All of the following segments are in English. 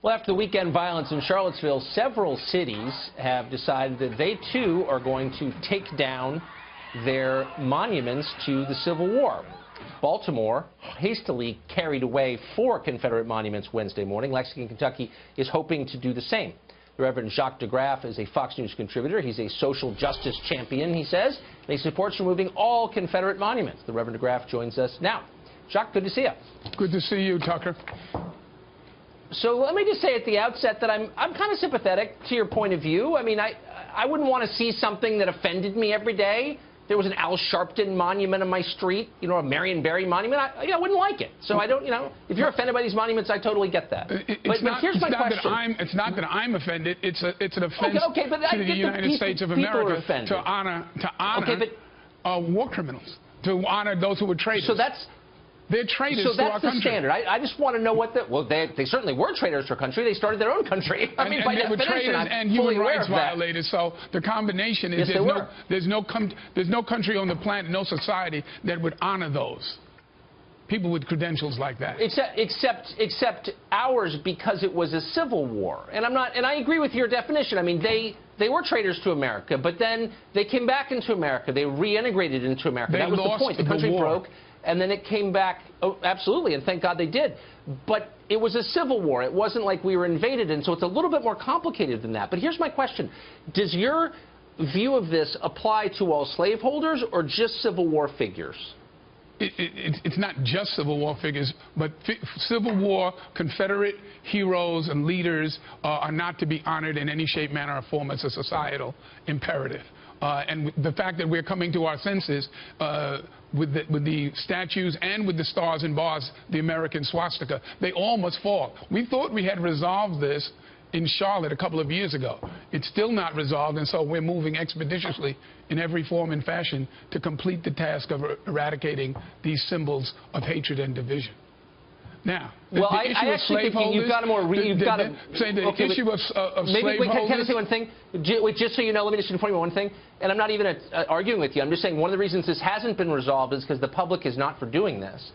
Well, after the weekend violence in Charlottesville, several cities have decided that they, too, are going to take down their monuments to the Civil War. Baltimore hastily carried away 4 Confederate monuments Wednesday morning. Lexington, Kentucky is hoping to do the same. The Reverend Jacques DeGraff is a Fox News contributor. He's a social justice champion, he says. And he supports removing all Confederate monuments. The Reverend DeGraff joins us now. Jacques, good to see you. Good to see you, Tucker. So let me just say at the outset that I'm kind of sympathetic to your point of view. I mean, I wouldn't want to see something that offended me every day. There was an Al Sharpton monument on my street, you know, a Marion Barry monument. I wouldn't like it. So I don't, you know, if you're offended by these monuments, I totally get that. But here's my question. It's not that I'm offended. It's an offense to the United States of America to honor war criminals, to honor those who were traitors. So they're traitors to our country. So that's the standard. I just want to know what the... Well, they certainly were traitors to our country. They started their own country. I mean, by they were traitors and human rights violators. So the combination is there's no country on the planet, no society that would honor those people with credentials like that. Except ours, because it was a civil war. And I agree with your definition. I mean, they were traitors to America, but then they came back into America. They reintegrated into America. That was the point. The country broke. And then it came back, oh, absolutely, and thank God they did. But it was a civil war. It wasn't like we were invaded, and so it's a little bit more complicated than that. But here's my question. Does your view of this apply to all slaveholders or just Civil War figures? It's not just Civil War figures, but Civil War Confederate heroes and leaders are not to be honored in any shape, manner, or form as a societal imperative. And the fact that we're coming to our senses with the statues and with the stars and bars, the American swastika, they all must fall. We thought we had resolved this in Charlotte a couple of years ago. It's still not resolved, and so we're moving expeditiously in every form and fashion to complete the task of eradicating these symbols of hatred and division. Now, well, I actually think you've got to the issue of slaveholders. Can I say one thing? Just so you know, let me just inform you one thing. And I'm not even arguing with you. I'm just saying one of the reasons this hasn't been resolved is because the public is not for doing this.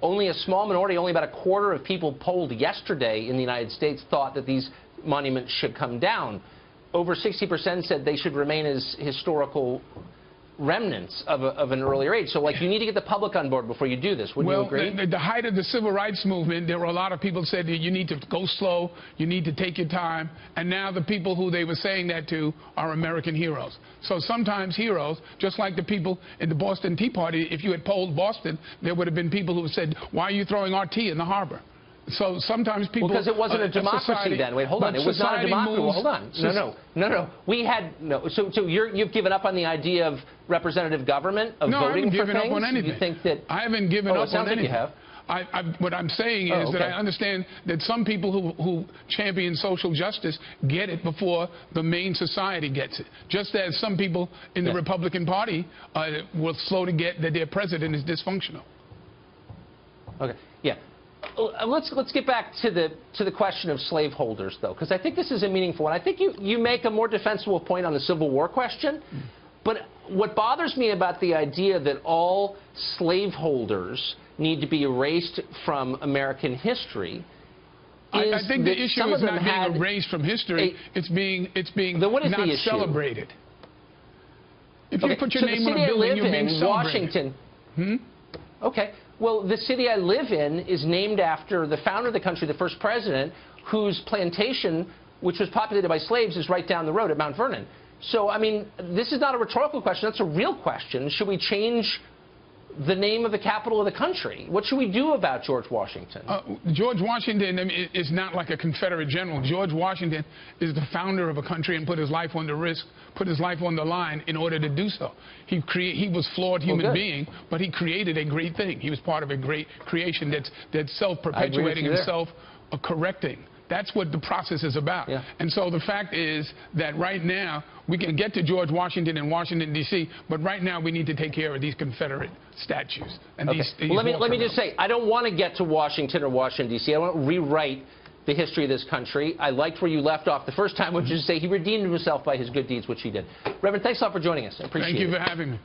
Only a small minority, only about a quarter of people polled yesterday in the United States thought that these monuments should come down. Over 60% said they should remain as historical remnants of an earlier age. So, like, you need to get the public on board before you do this. Wouldn't you agree? Well, at the height of the civil rights movement, there were a lot of people who said that you need to go slow, you need to take your time, and now the people who they were saying that to are American heroes. So sometimes heroes, just like the people in the Boston Tea Party, if you had polled Boston, there would have been people who said, why are you throwing our tea in the harbor? So sometimes people... Well, because it wasn't a democracy then. Wait, hold on. It was not a democracy. Well, hold on. No. We had... No. So you've given up on the idea of representative government, of voting for things? No, I haven't given up on anything. You think that... I haven't given up on anything. It sounds like you have. What I'm saying is that I understand that some people who champion social justice get it before the main society gets it. Just as some people in the Republican Party were slow to get that their president is dysfunctional. Okay. Yeah. Let's get back to the question of slaveholders, though, because I think this is a meaningful one. I think you make a more defensible point on the Civil War question, but what bothers me about the idea that all slaveholders need to be erased from American history is I think the issue is not being erased from history. It's being not celebrated. If you put your name on a building, you're being celebrated. Washington. Okay. Well, the city I live in is named after the founder of the country, the first president, whose plantation, which was populated by slaves, is right down the road at Mount Vernon. So, I mean, this is not a rhetorical question. That's a real question. Should we change the name of the capital of the country? What should we do about George Washington? George Washington is not like a Confederate general. George Washington is the founder of a country and put his life on the risk, put his life on the line in order to do so. He was a flawed human being, but he created a great thing. He was part of a great creation that's self-perpetuating and self-correcting. That's what the process is about. Yeah. And so the fact is that right now, we can get to George Washington in Washington, D.C., but right now we need to take care of these Confederate statues. And these well, let me just say, I don't want to get to Washington or Washington, D.C. I want to rewrite the history of this country. I liked where you left off the first time, which is to say he redeemed himself by his good deeds, which he did. Reverend, thanks a lot for joining us. I appreciate it. Thank you for having me.